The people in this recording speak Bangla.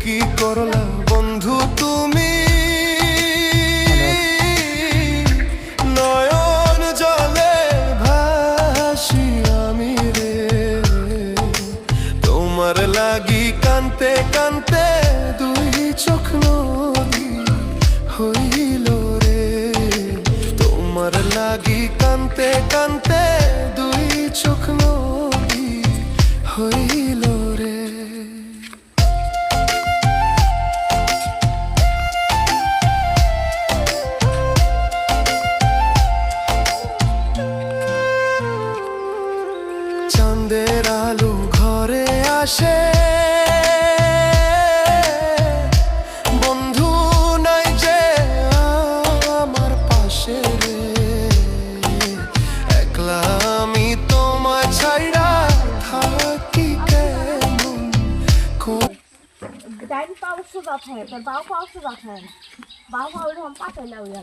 কি করলা বন্ধু তুমি, নয়ন জলে ভাসি আমি রে, তোমার লাগি কানতে কানতে দুই চোখ নদী হইল রে, তোমার লাগি কানতে কানতে দুই চোখ নদী হইল রে। চাঁদের আলো ঘরে আসে, বন্ধু নাই যে আমার পাশে রে, একলা আমি তোমায় ছাইড়া থাকি কেমন। Dein Bauch ist was hält, dein Bauch ist was hält. Bauch ist ein Pappe, Laura.